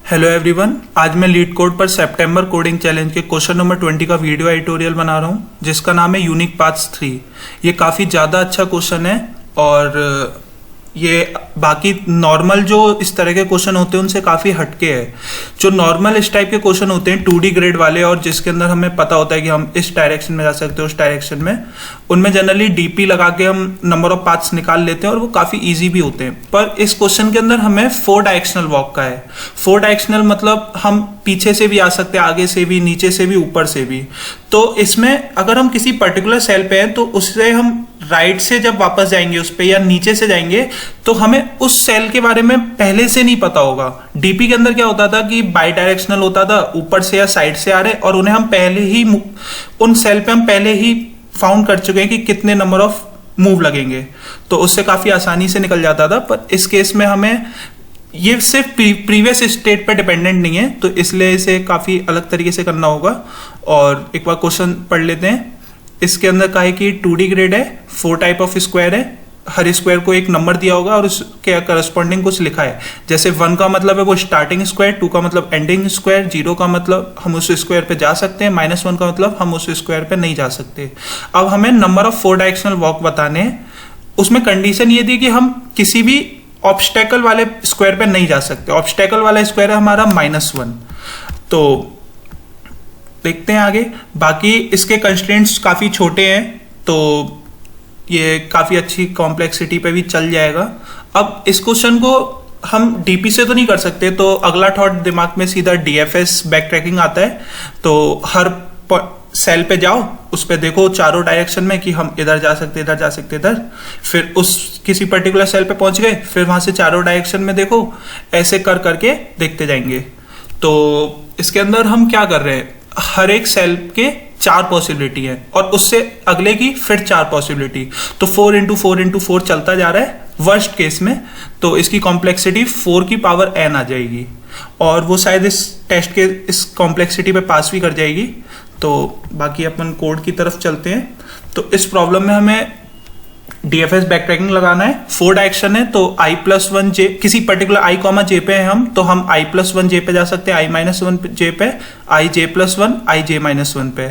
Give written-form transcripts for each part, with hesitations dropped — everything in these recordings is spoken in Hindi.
हेलो एवरीवन, आज मैं लीड कोड पर सितंबर कोडिंग चैलेंज के क्वेश्चन नंबर 20 का वीडियो एडिटोरियल बना रहा हूँ जिसका नाम है यूनिक पाथ्स 3। ये काफ़ी ज़्यादा अच्छा क्वेश्चन है और ये बाकी नॉर्मल जो इस तरह के क्वेश्चन होते हैं उनसे काफ़ी हटके है। जो नॉर्मल इस टाइप के क्वेश्चन होते हैं 2D ग्रेड वाले और जिसके अंदर हमें पता होता है कि हम इस डायरेक्शन में जा सकते हैं उस डायरेक्शन में, उनमें जनरली डीपी लगा के हम नंबर ऑफ पाथ्स निकाल लेते हैं और वो काफ़ी ईजी भी होते हैं। पर इस क्वेश्चन के अंदर हमें 4 डायरेक्शनल वॉक का है। 4 डायरेक्शनल मतलब हम पीछे से भी आ सकते हैं, आगे से भी, नीचे से भी, ऊपर से भी। तो इसमें अगर हम किसी पर्टिकुलर सेल पे हैं तो उससे हम राइट से जब वापस जाएंगे उस पे या नीचे से जाएंगे तो हमें उस सेल के बारे में पहले से नहीं पता होगा। डीपी के अंदर क्या होता था कि बाई डायरेक्शनल होता था, ऊपर से या साइड से आ रहे, और उन्हें हम पहले ही उन सेल पे हम पहले ही फाउंड कर चुके हैं कि कितने नंबर ऑफ मूव लगेंगे, तो उससे काफी आसानी से निकल जाता था। पर इस केस में हमें ये सिर्फ प्रीवियस स्टेट पे डिपेंडेंट नहीं है, तो इसलिए इसे काफी अलग तरीके से करना होगा। और एक बार क्वेश्चन पढ़ लेते हैं। इसके अंदर कहा है कि 2D ग्रेड है, 4 टाइप ऑफ स्क्वायर है, हर स्क्वायर को एक नंबर दिया होगा और उसके करस्पॉन्डिंग कुछ लिखा है। जैसे 1 का मतलब है वो स्टार्टिंग स्क्वायर, 2 का मतलब एंडिंग स्क्वायर, 0 का मतलब हम उस स्क्वायर पे जा सकते हैं, -1 का मतलब हम उस स्क्वायर पे नहीं जा सकते। अब हमें नंबर ऑफ 4 डायरेक्शनल वॉक बताने हैं। उसमें कंडीशन ये थी कि हम किसी भी ऑब्स्टेकल वाले स्क्वायर पे नहीं जा सकते। ऑब्स्टेकल वाला स्क्वायर है हमारा -1। तो देखते हैं आगे। बाकी इसके कंस्ट्रेंट्स काफी छोटे हैं तो ये काफी अच्छी कॉम्प्लेक्सिटी पे भी चल जाएगा। अब इस क्वेश्चन को हम डीपी से तो नहीं कर सकते, तो अगला थॉट दिमाग में सीधा डीएफएस बैक ट्रैकिंग आता है। तो हर सेल पे जाओ, उस पे देखो चारों डायरेक्शन में कि हम इधर जा सकते, इधर जा सकते, इधर, फिर उस किसी पर्टिकुलर सेल पे पहुंच गए, फिर वहां से चारों डायरेक्शन में देखो, ऐसे कर करके देखते जाएंगे। तो इसके अंदर हम क्या कर रहे हैं, हर एक सेल के 4 पॉसिबिलिटी है और उससे अगले की फिर 4 पॉसिबिलिटी, तो 4 into 4 into 4 चलता जा रहा है वर्स्ट केस में। तो इसकी कॉम्प्लेक्सिटी 4 की पावर n आ जाएगी और वो शायद इस टेस्ट के इस कॉम्प्लेक्सिटी पे पास भी कर जाएगी। तो बाकी अपन कोड की तरफ चलते हैं। तो इस प्रॉब्लम में हमें डीएफएस बैक ट्रैकिंग लगाना है। 4 डायरेक्शन है तो i+1 j, किसी पर्टिकुलर i, j पे है हम, तो हम i+1 j पे जा सकते हैं, i-1 j पे, ij+1, ij-1 पे।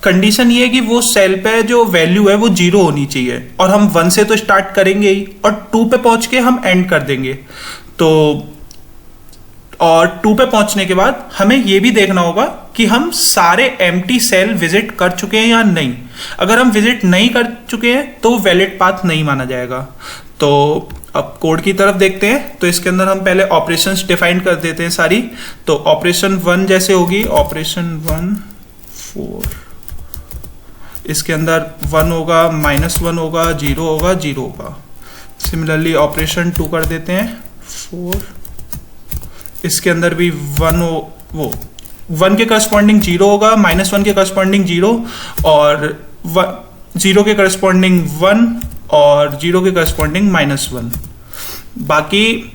कंडीशन ये है कि वो सेल पे जो वैल्यू है वो 0 होनी चाहिए और हम 1 से तो स्टार्ट करेंगे ही और 2 पे पहुंच के हम एंड कर देंगे। तो और 2 पे पहुंचने के बाद हमें ये भी देखना होगा कि हम सारे एम्प्टी सेल विजिट कर चुके हैं या नहीं। अगर हम विजिट नहीं कर चुके हैं तो वैलिड पाथ नहीं माना जाएगा। तो अब कोड की तरफ देखते हैं। तो इसके अंदर हम पहले ऑपरेशंस डिफाइन कर देते हैं सारी। तो ऑपरेशन 1 जैसे होगी, ऑपरेशन 1 4, इसके अंदर 1 होगा, -1 होगा, 0 होगा, 0 होगा। सिमिलरली ऑपरेशन 2 कर देते हैं 4, इसके अंदर भी 1 वो 1 के करस्पॉन्डिंग 0 होगा, -1 के करस्पॉन्डिंग 0 और 0 के करस्पॉन्डिंग 1 और 0 के करस्पॉन्डिंग -1। बाकी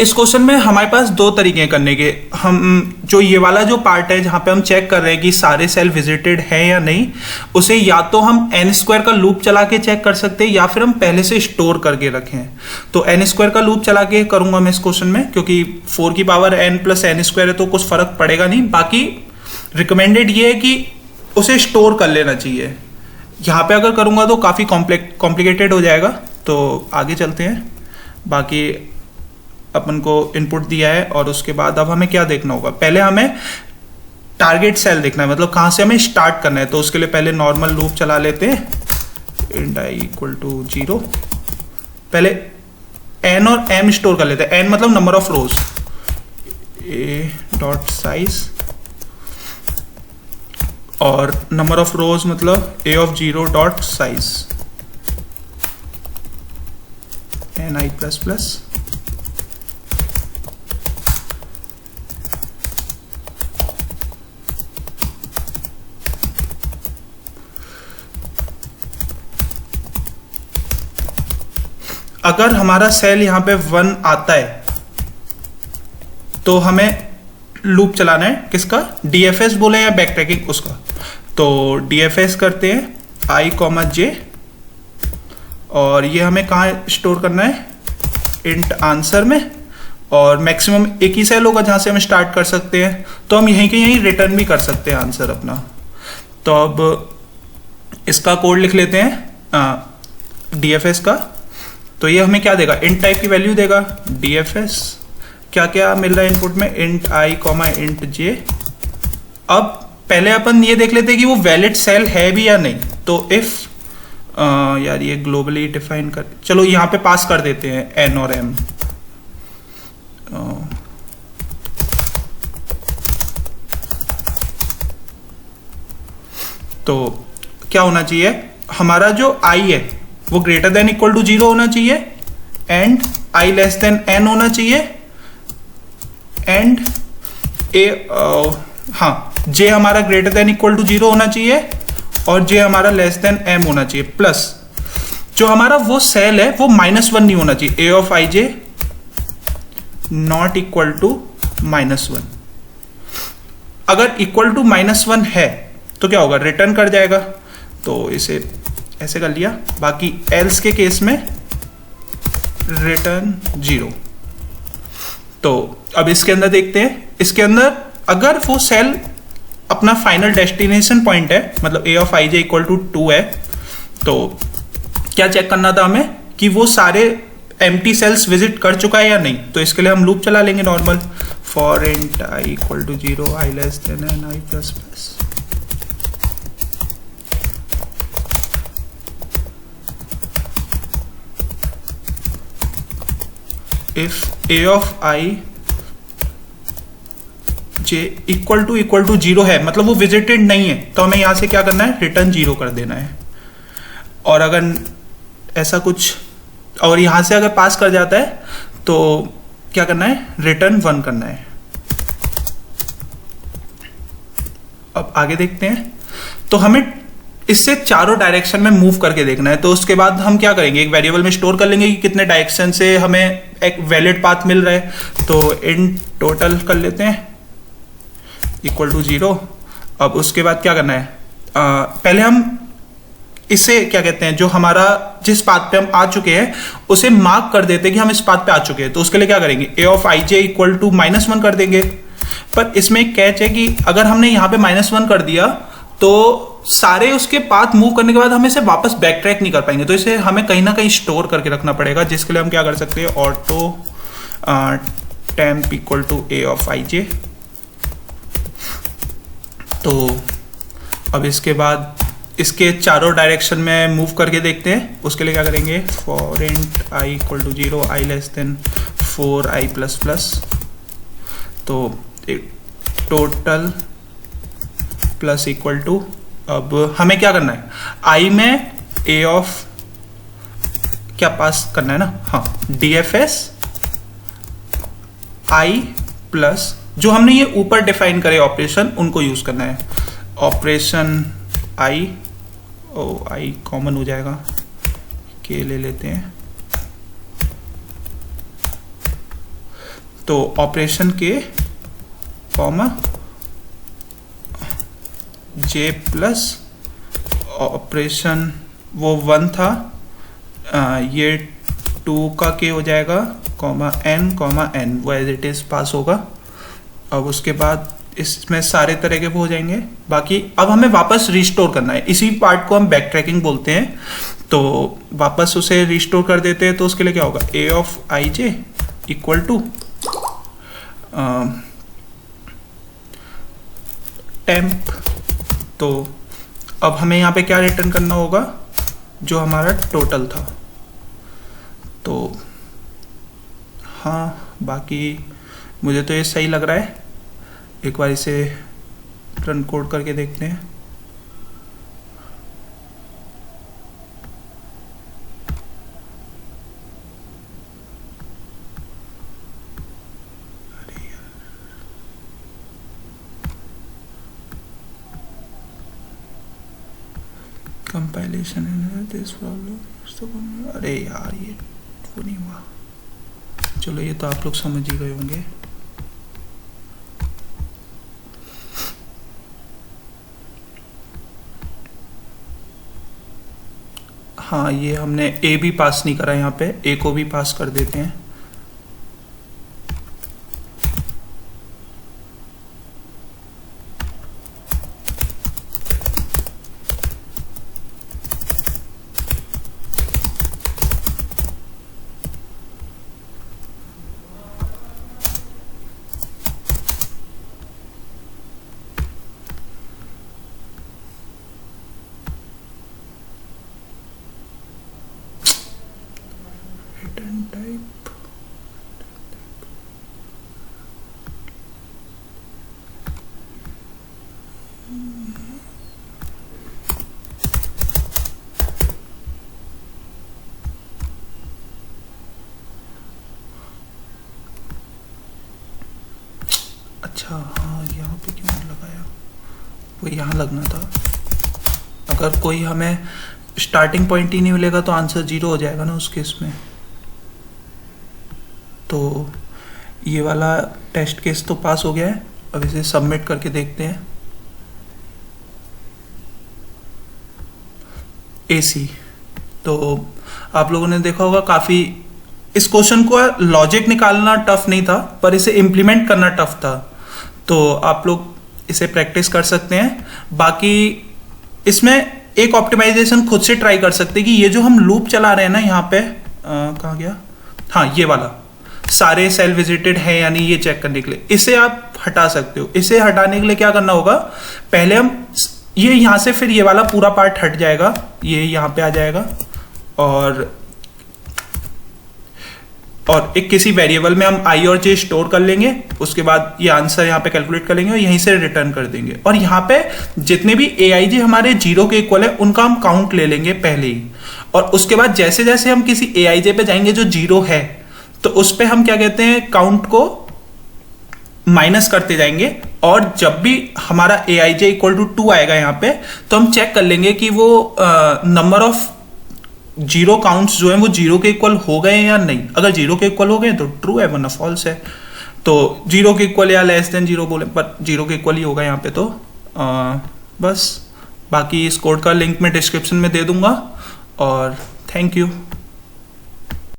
इस क्वेश्चन में हमारे पास 2 तरीके करने के। हम जो ये वाला जो पार्ट है जहां पे हम चेक कर रहे हैं कि सारे सेल विजिटेड है या नहीं, उसे या तो हम n² का लूप चला के चेक कर सकते हैं या फिर हम पहले से स्टोर करके रखें। तो n² का लूप चला के करूंगा मैं इस क्वेश्चन में, क्योंकि 4 की पावर n + n² है तो कुछ फर्क पड़ेगा नहीं। बाकी रिकमेंडेड ये है कि उसे स्टोर कर लेना चाहिए। यहाँ पे अगर करूंगा तो काफी कॉम्प्लिकेटेड हो जाएगा। तो आगे चलते हैं। बाकी अपन को इनपुट दिया है और उसके बाद अब हमें क्या देखना होगा, पहले हमें टारगेट सेल देखना है, मतलब कहां से हमें स्टार्ट करना है। तो उसके लिए पहले नॉर्मल लूप चला लेते हैं, int i = 0। पहले n और m स्टोर कर लेते हैं। n मतलब नंबर ऑफ रोज, a.size, और नंबर ऑफ रोज मतलब a(0)size, ni++। अगर हमारा सेल यहां पे 1 आता है तो हमें लूप चलाना है, किसका, डीएफएस बोले या बैक ट्रैकिंग उसका। तो डीएफएस करते हैं i, j, और ये हमें कहाँ स्टोर करना है, इंट आंसर में, और मैक्सिमम एक ही सेल होगा जहां से हम स्टार्ट कर सकते हैं, तो हम यहीं के यहीं रिटर्न भी कर सकते हैं आंसर अपना। तो अब इसका कोड लिख लेते हैं डीएफएस का। तो ये हमें क्या देगा, इंट टाइप की वैल्यू देगा। डीएफएस क्या क्या मिल रहा है इनपुट में, इंट आई कॉमा इंट जे। अब पहले अपन ये देख लेते हैं कि वो वैलिड सेल है भी या नहीं। तो इफ यार ये ग्लोबली डिफाइन कर, चलो यहाँ पे पास कर देते हैं एन और एम। तो क्या होना चाहिए, हमारा जो i है वो ग्रेटर देन इक्वल टू 0 होना चाहिए, and i less than n होना चाहिए, एंड हाँ j हमारा ग्रेटर देन इक्वल टू 0 होना चाहिए, और j हमारा लेस देन m होना चाहिए, प्लस जो हमारा वो सेल है वो -1 नहीं होना चाहिए। a of ij not equal to -1। अगर इक्वल टू -1 है तो क्या होगा, रिटर्न कर जाएगा। तो इसे ऐसे कर लिया। बाकी एल्स के केस में रिटर्न 0। तो अब इसके अंदर देखते हैं, इसके अंदर अगर वो सेल अपना फाइनल डेस्टिनेशन पॉइंट है, मतलब a of i j equal to 2 है, तो क्या चेक करना था हमें कि वो सारे एम्प्टी सेल्स विजिट कर चुका है या नहीं। तो इसके लिए हम लूप चला लेंगे normal, for int i equal to 0 i less than n i plus plus. If a of i j equal to 0 है, मतलब वो विजिटेड नहीं है, तो हमें यहां से क्या करना है, रिटर्न 0 कर देना है। और अगर ऐसा कुछ, और यहां से अगर पास कर जाता है तो क्या करना है, रिटर्न 1 करना है। अब आगे देखते हैं। तो हमें इससे चारों डायरेक्शन में मूव करके देखना है। तो उसके बाद हम क्या करेंगे, एक वेरिएबल में स्टोर कर लेंगे कि कितने डायरेक्शन से हमें एक वैलिड पाथ मिल रहा है। तो इन टोटल कर लेते हैं इक्वल टू 0। अब उसके बाद क्या करना है, पहले हम इसे क्या कहते हैं, जो हमारा जिस पाथ पे हम आ चुके हैं उसे मार्क कर देते हैं कि हम इस पाथ पे आ चुके हैं। तो उसके लिए क्या करेंगे, a of i j equal to -1 कर देंगे। पर इसमें एक कैच है कि अगर हमने यहाँ पे -1 कर दिया तो सारे उसके पाथ मूव करने के बाद हम इसे वापस बैक ट्रैक नहीं कर पाएंगे। तो इसे हमें कहीं ना कहीं स्टोर करके रखना पड़ेगा, जिसके लिए हम क्या कर सकते हैं, auto temp equal to a of i j। तो अब इसके बाद इसके चारों डायरेक्शन में मूव करके देखते हैं। उसके लिए क्या करेंगे, for int i equal to 0 i less than 4i plus plus. तो टोटल प्लस इक्वल टू, अब हमें क्या करना है, i में a ऑफ क्या पास करना है ना, हाँ dfs i प्लस जो हमने ये ऊपर डिफाइन करे ऑपरेशन उनको यूज करना है। ऑपरेशन i i कॉमन हो जाएगा, के ले लेते हैं। तो ऑपरेशन के कॉमा j प्लस ऑपरेशन वो 1 था, ये 2 का k हो जाएगा, कॉमा n वो एज इट इज पास होगा। अब उसके बाद इसमें सारे तरह के वो हो जाएंगे। बाकी अब हमें वापस रिस्टोर करना है, इसी पार्ट को हम बैक ट्रैकिंग बोलते हैं। तो वापस उसे रिस्टोर कर देते हैं। तो उसके लिए क्या होगा, a of i j equal to temp. तो अब हमें यहाँ पे क्या रिटर्न करना होगा, जो हमारा टोटल था। तो हाँ, बाकी मुझे तो ये सही लग रहा है। एक बार इसे रन कोड करके देखते हैं। कंपाइलेशन दिस प्रॉब्लम, अरे यार ये वो नहीं हुआ। चलो ये तो आप लोग समझ ही गए होंगे। हाँ, ये हमने a भी पास नहीं करा, यहाँ पे a को भी पास कर देते हैं। अच्छा हाँ, यहाँ पे क्यों लगाया, वो यहाँ लगना था। अगर कोई हमें स्टार्टिंग पॉइंट ही नहीं मिलेगा तो आंसर 0 हो जाएगा ना उस केस में। तो ये वाला टेस्ट केस तो पास हो गया है। अब इसे सबमिट करके देखते हैं। AC। तो आप लोगों ने देखा होगा काफ़ी, इस क्वेश्चन को लॉजिक निकालना टफ नहीं था पर इसे इम्प्लीमेंट करना टफ था। तो आप लोग इसे प्रैक्टिस कर सकते हैं। बाकी इसमें एक ऑप्टिमाइजेशन खुद से ट्राई कर सकते हैं कि ये जो हम लूप चला रहे हैं ना यहाँ पे, कहाँ गया, हाँ ये वाला, सारे सेल विजिटेड है यानी ये चेक करने के लिए इसे आप हटा सकते हो। इसे हटाने के लिए क्या करना होगा, पहले हम ये यहां से, फिर ये वाला पूरा पार्ट हट जाएगा, ये यहां पे आ जाएगा और एक किसी वेरिएबल में हम i और j स्टोर कर लेंगे। उसके बाद ये आंसर यहाँ पे कैलकुलेट कर लेंगे और यहीं से रिटर्न कर देंगे। और यहाँ पे जितने भी aij हमारे 0 के इक्वल है उनका हम काउंट ले लेंगे पहले ही। और उसके बाद जैसे जैसे हम किसी aij पे जाएंगे जो 0 है तो उस पे हम क्या कहते हैं, काउंट को माइनस करते जाएंगे। और जब भी हमारा aij इक्वल टू 2 आएगा यहाँ पे तो हम चेक कर लेंगे कि वो नंबर ऑफ 0 काउंट्स जो है वो 0 के इक्वल हो गए या नहीं। अगर 0 के इक्वल हो गए तो ट्रू है, वरना फॉल्स है। तो 0 के इक्वल या लेस देन 0 बोले, पर 0 के इक्वल ही होगा यहाँ पे। तो बस बाकी इस कोड का लिंक मैं डिस्क्रिप्शन में दे दूंगा। और थैंक यू।